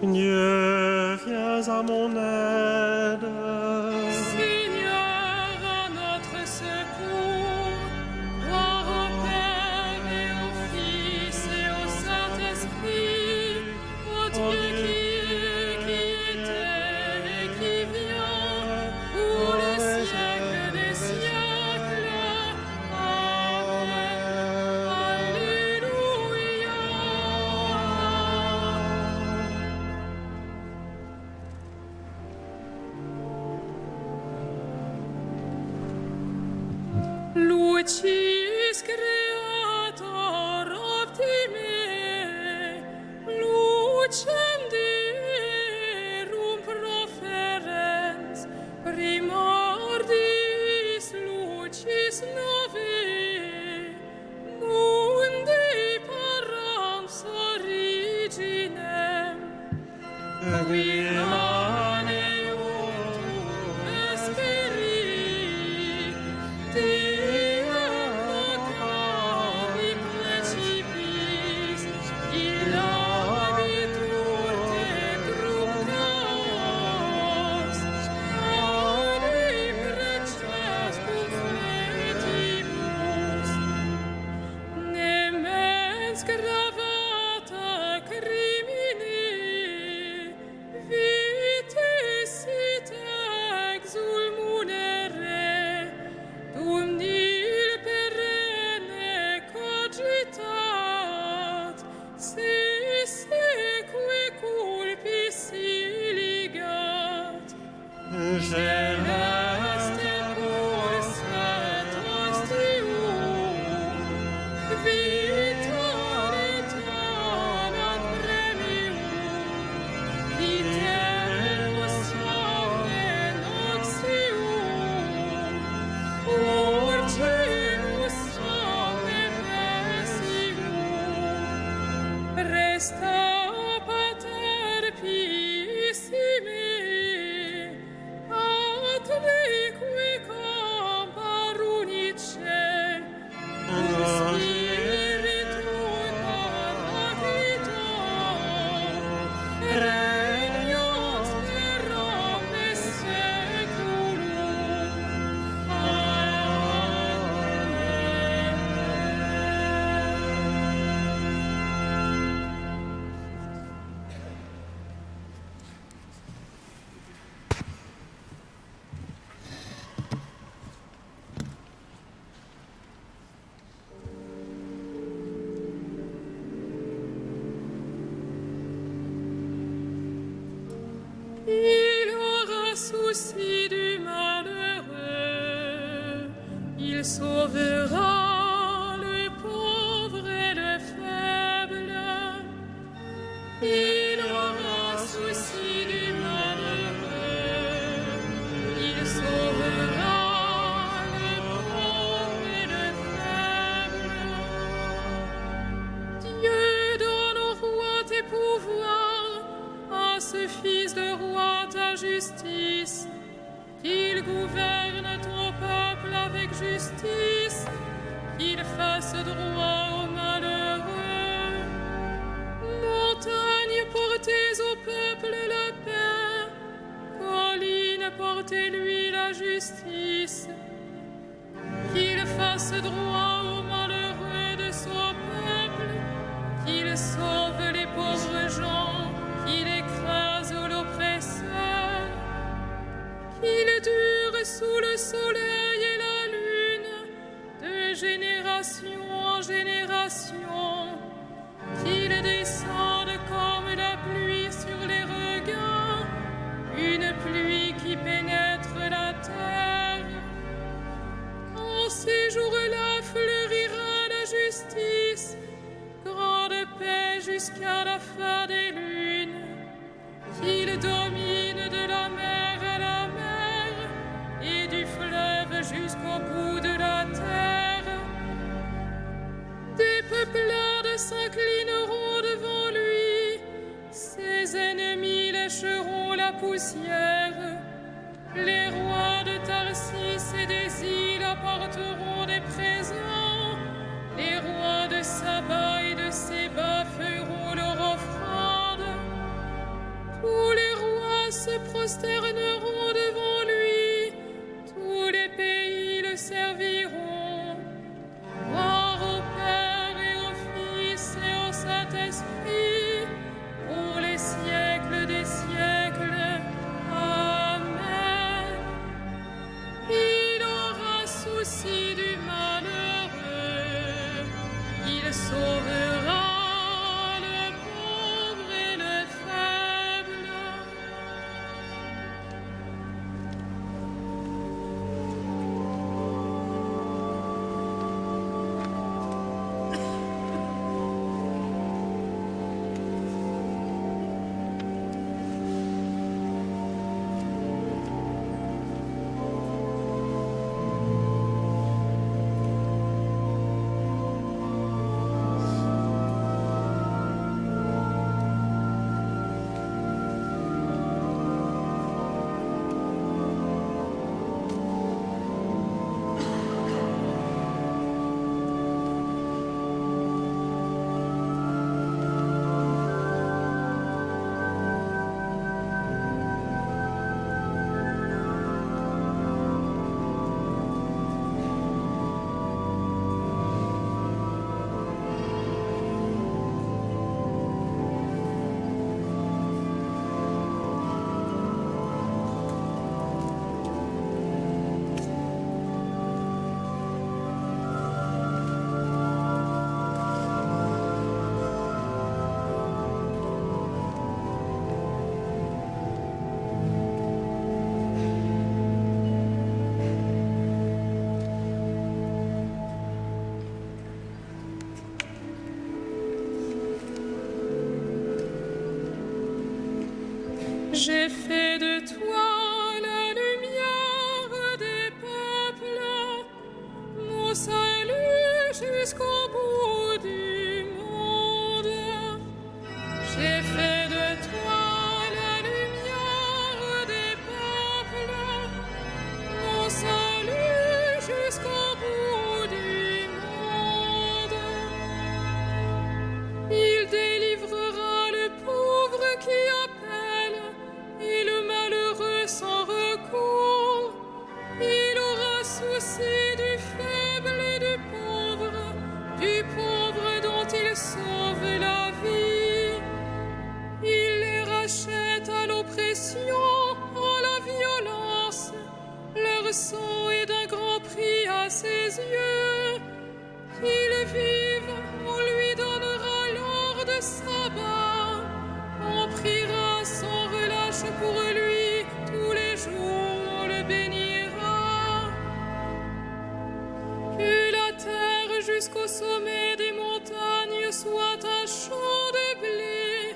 Dieu, viens à mon aide. Seigneur, à notre secours, gloire au Père et au Fils et au Saint-Esprit, au Dieu qui est, qui était et qui vient, pour les siècles des siècles. Amen. Alléluia. Lucis Creator optime, lucem dierum proferens, primordis lucis novae, mundi params originem, qui mane utum vesperi, Dei vocavi precipis, illabitur tecrum caos, ani preces cum fletibus, ne mens gravata crimine, vitis sit exulmunere, dum nil perenne cogitat, se seque culpis ligat. Celeste pulset ostium, vitam ad premium, vitelmus omne noxium, Orcemus omne pessium, resta pater piissime, at neque comparunice, Spiritum Paraclitum, regnos per omnes saeculum. Il aura souci du malheureux, il sauvera le pauvre et le faible. Il aura souci du malheureux, il sauvera le pauvre et le faible. Dieu donne au roi tes pouvoirs, à ce fils de roi ta justice, qu'il gouverne ton peuple avec justice, qu'il fasse droit aux malheureux. Montagne, portez au peuple la paix, collines, portez-lui la justice, qu'il fasse droit aux malheureux de son peuple, qu'il sauve les pauvres gens, qu'il écrase l'oppresseur, qu'il dure sous le soleil et la lune, de génération en génération, qu'il descende comme la pluie sur les regains, une pluie qui pénètre la terre. En ces jours-là fleurira la justice, grande paix jusqu'à la fin des lunes, qu'il domine de la mer à la mer et du fleuve jusqu'au bout de la terre. Des peuplades s'inclineront devant lui, ses ennemis lécheront la poussière. Les rois de Tarsis et des îles apporteront des présents, les rois de Saba et de Séba feront leur offrande. prosterneront devant lui, tous les pays le serviront. Gloire au Père et au Fils et au Saint-Esprit, pour les siècles des siècles. Amen. Il aura souci du malheureux, il sauvera le pauvre et le faible. J'ai fait de toi la lumière des peuples, mon salut jusqu'au bout du monde. J'ai fait de toi la lumière des peuples, mon salut jusqu'au bout du monde. Il délivrera le pauvre qui appelle et le malheureux sans recours. Il aura souci du faible et du pauvre dont il sauve la vie. Il les rachète à l'oppression, à la violence. Leur sang est d'un grand prix à ses yeux. Qu'ils vivent, on lui donnera l'or de sabbat. On priera sans relâche pour lui, tous les jours on le bénira. Que la terre jusqu'au sommet des montagnes soit un champ de blé,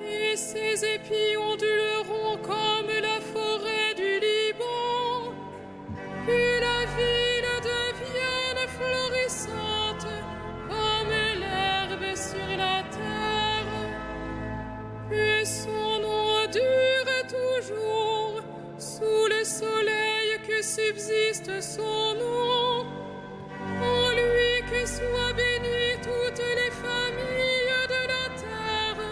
et ses épis onduleront comme la forêt du Liban. Que la ville devienne florissante comme l'herbe sur la terre. Que son nom dure toujours sous le soleil, que subsiste son nom. En lui que soient bénies toutes les familles de la terre,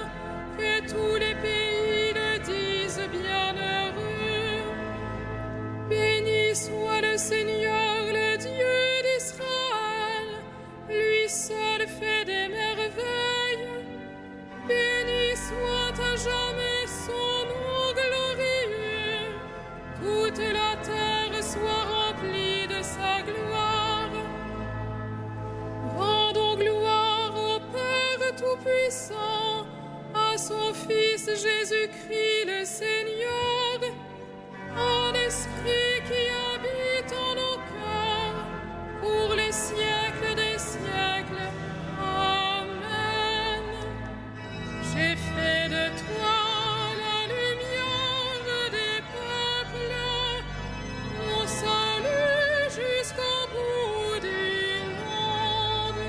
que tous les pays le disent bienheureux. Béni soit le Seigneur, le Dieu d'Israël, lui seul fait des merveilles. Béni soit à jamais son nom glorieux, toute la terre soit remplie de sa gloire. Rendons gloire au Père Tout-Puissant, à son Fils Jésus-Christ le Seigneur, en esprit qui habite en nos cœurs, pour les siècles des siècles. Amen. J'ai fait de toi la lumière des peuples, mon salut jusqu'au bout du monde.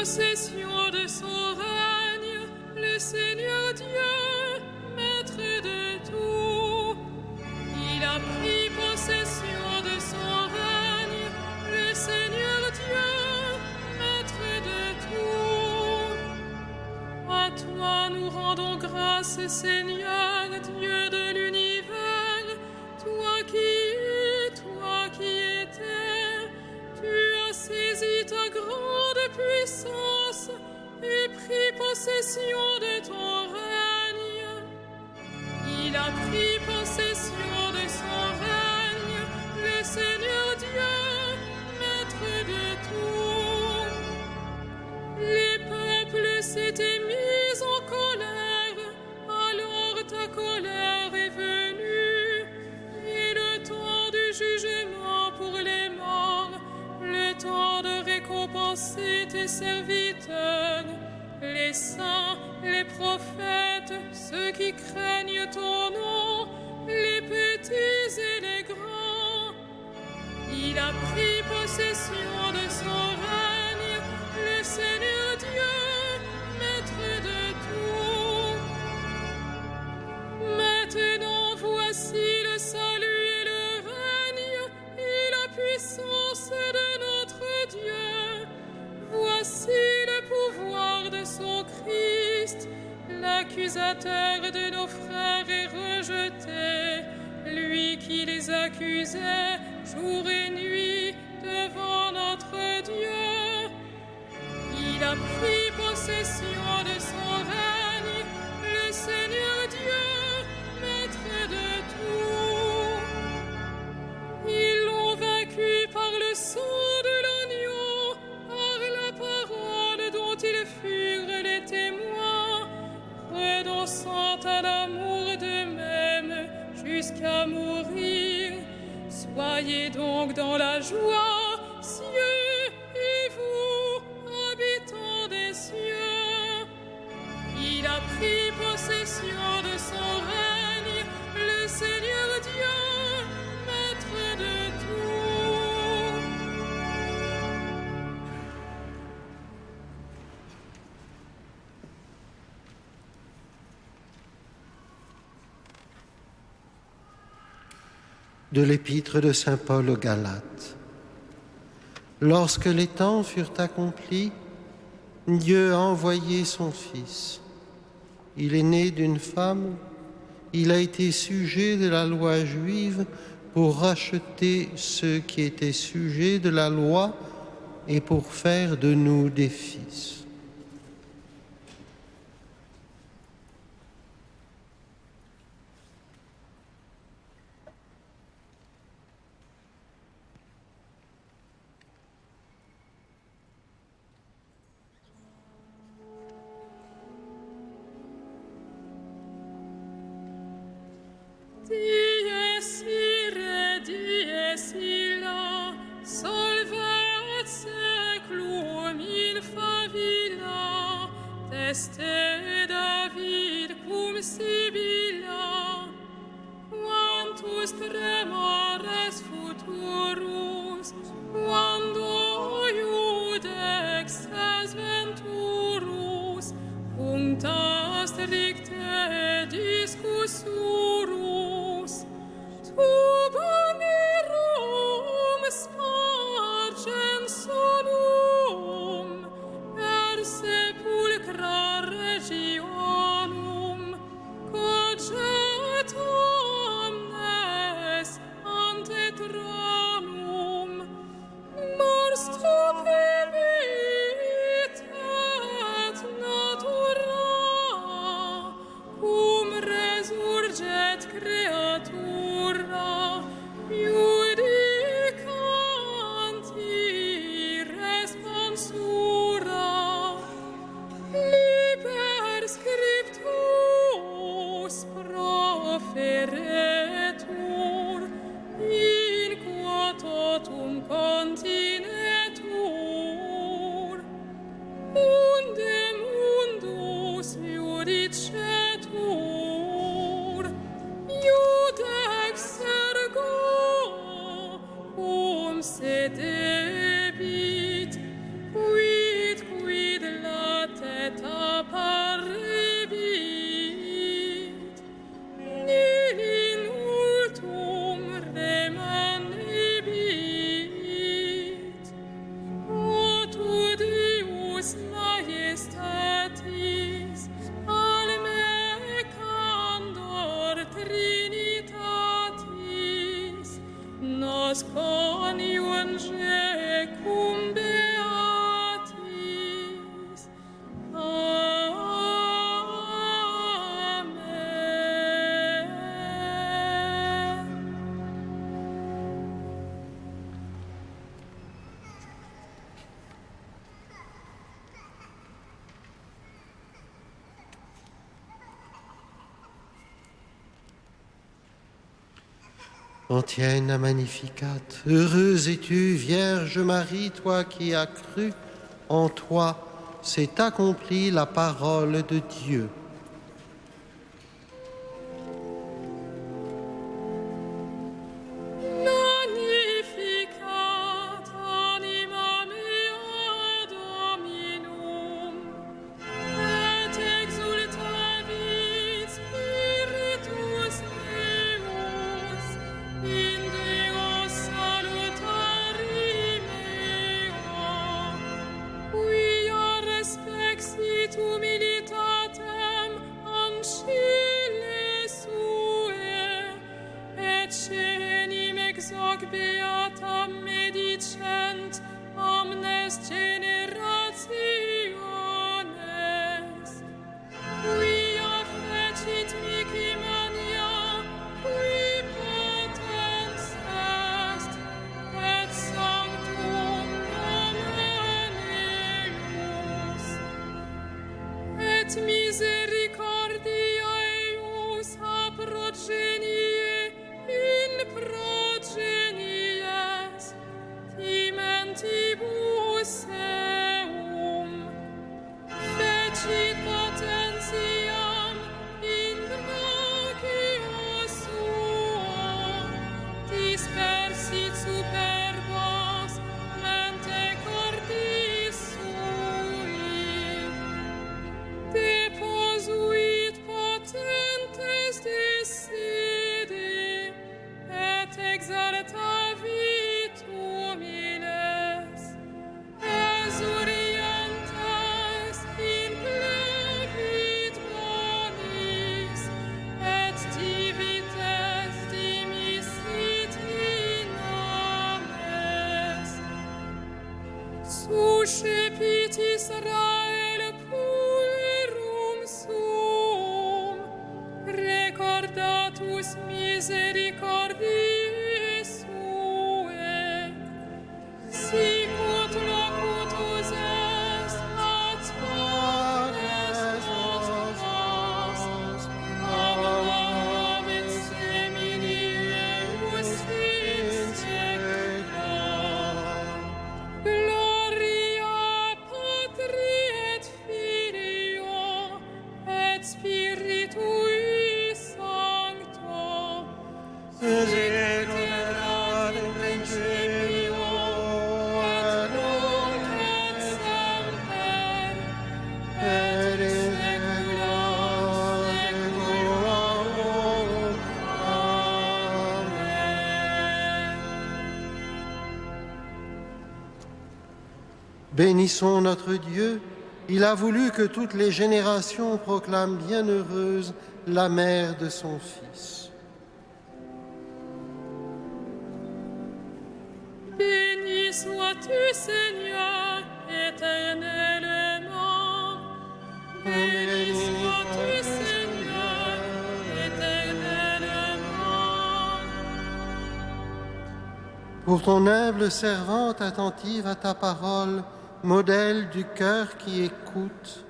possession de son règne, le Seigneur Dieu, maître de tout. Il a pris possession de son règne, le Seigneur Dieu, maître de tout. À toi nous rendons grâce, Seigneur, Dieu de l'univers, toi qui étais, tu as saisi ta grande puissance et pris possession de ton règne. Il a pris possession de son règne, le Seigneur Dieu, maître de tout. Les peuples s'étaient mis en colère, alors ta colère est venue, et le temps du jugement pour les morts, le temps de récompenser tes serviteurs, les saints, les prophètes, ceux qui craignent ton nom, les petits et les grands. Il a pris possession de son règne, le Seigneur Dieu, maître de tout. Maintenant voici le salut et le règne et la puissance de notre Dieu. Voici le pouvoir de son Christ. L'accusateur de nos frères est rejeté, lui qui les accusait jour et nuit devant notre Dieu. Il a pris possession de son règne, le Seigneur Dieu, maître de tout. Ils l'ont vaincu par le sang de l'agneau, par la parole dont ils furent les témoins, renonçant à l'amour d'eux-mêmes jusqu'à mourir. Soyez donc dans la joie, cieux, et vous, habitants des cieux. Il a pris possession de son règne, le Seigneur Dieu, maître de tout. De l'épître de saint Paul aux Galates. Lorsque les temps furent accomplis, Dieu a envoyé son Fils. Il est né d'une femme, il a été sujet de la loi juive pour racheter ceux qui étaient sujets de la loi et pour faire de nous des fils. Dies ire, dies illa, solvet seclum in favilla, teste David cum Sibylla, quantus tremores futurus, quando iudex es venturus, puncta stricte discussurus, tu bannerum spargens solum, per sepulcra regionum, coget omnes ante tronum, mors stupebit et natura, cum resurget creatura, Antienne Magnificat, heureuse es-tu, Vierge Marie, toi qui as cru, en toi s'est accomplie la parole de Dieu. Magnificat anima mea Dominum, et exultavit spiritus meus in Deo salutari mea, quia respexit humilitatem ancille sue, et cenim ex hoc beatam medicent omnes generationes, quia fecit mihi mania, qui potens est, et sanctum nomen eius, et misericordia eius a progenie in progenies, timentibus eum, fecit potentiam in gnocchio suo, dispersit superbos mente cordis sui, deposuit potentes de sede, et exaltavit humiles, exurientes implevit bonis, et divites dimisit in ames. Suscepit Israel puerum suum, recordatus misericordiae suae, sic ut locutus est ad patres nostros, Abraham et semini eius in saecula. Gloria Patri et Filio et Spiritui Sancto, Sic et erat in principio, et nunc et semper, et in saecula saeculorum. Amen. Bénissons notre Dieu. Il a voulu que toutes les générations proclament bienheureuse la mère de son Fils. béni sois-tu, Seigneur, éternellement. Béni sois-tu, Seigneur, éternellement. Pour ton humble servante attentive à ta parole, modèle du cœur qui écoute,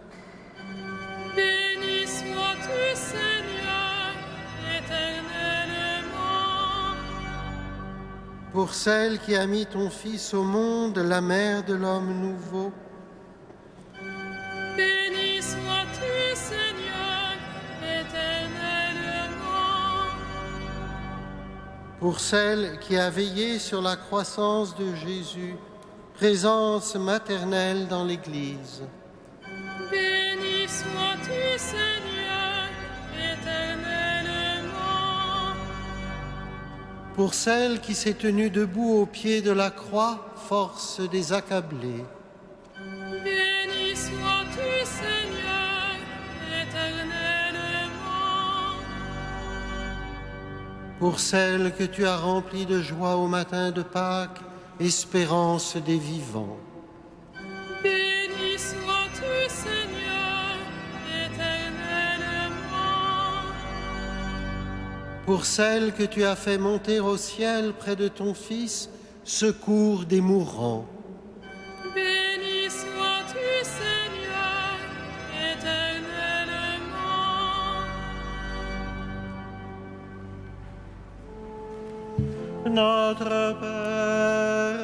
Béni sois-tu, Seigneur, éternellement. pour celle qui a mis ton Fils au monde, la mère de l'homme nouveau, Béni sois-tu, Seigneur, éternellement. pour celle qui a veillé sur la croissance de Jésus, présence maternelle dans l'Église, Béni sois-tu, Seigneur, éternellement. pour celle qui s'est tenue debout au pied de la croix, force des accablés, Béni sois-tu, Seigneur, éternellement. pour celle que tu as remplie de joie au matin de Pâques, espérance des vivants, Béni sois-tu, Seigneur, éternellement. pour celle que tu as fait monter au ciel près de ton Fils, secours des mourants, Béni sois-tu, Seigneur, éternellement. Notre Père,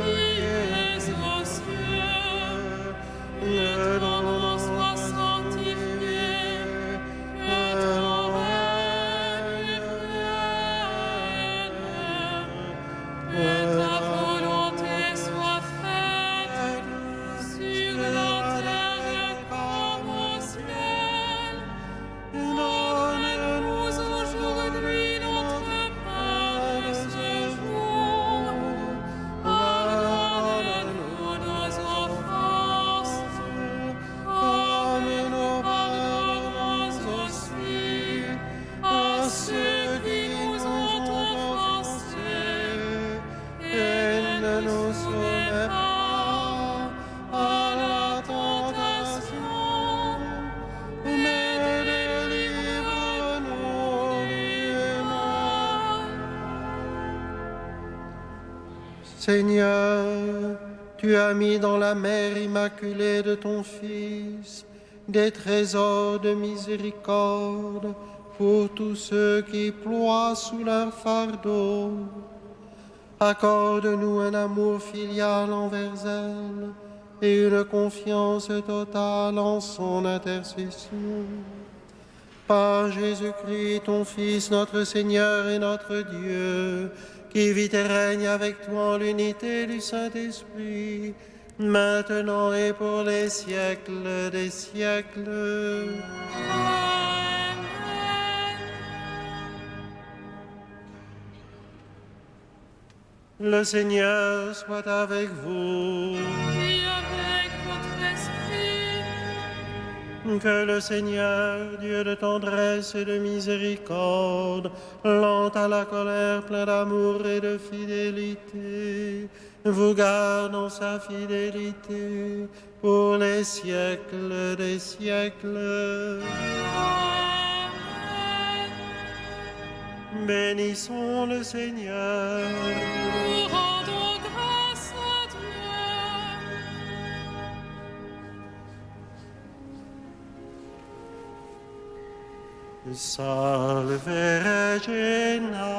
qui es aux cieux, que ton nom soit sanctifié, que ton règne vienne, que ta volonté soit faite sur la terre comme au ciel. Donne-nous aujourd'hui notre pain de ce jour. Pardonne-nous nos offenses, comme nous pardonnons aussi à ceux qui nous ont offensés. Et ne nous soumets pas à la tentation, mais délivre-nous du mal. Seigneur, tu as mis dans la mère immaculée de ton Fils des trésors de miséricorde pour tous ceux qui ploient sous leur fardeau. Accorde-nous un amour filial envers elle et une confiance totale en son intercession. Par Jésus-Christ, ton Fils, notre Seigneur et notre Dieu, qui vit et règne avec toi en l'unité du Saint-Esprit, maintenant et pour les siècles des siècles. Amen. Le Seigneur soit avec vous. Et avec votre esprit, Que le Seigneur, Dieu de tendresse et de miséricorde, lent à la colère, plein d'amour et de fidélité, vous garde en sa fidélité pour les siècles des siècles. Amen. Bénissons le Seigneur. Nous rendons grâce à Dieu. Salve Regina.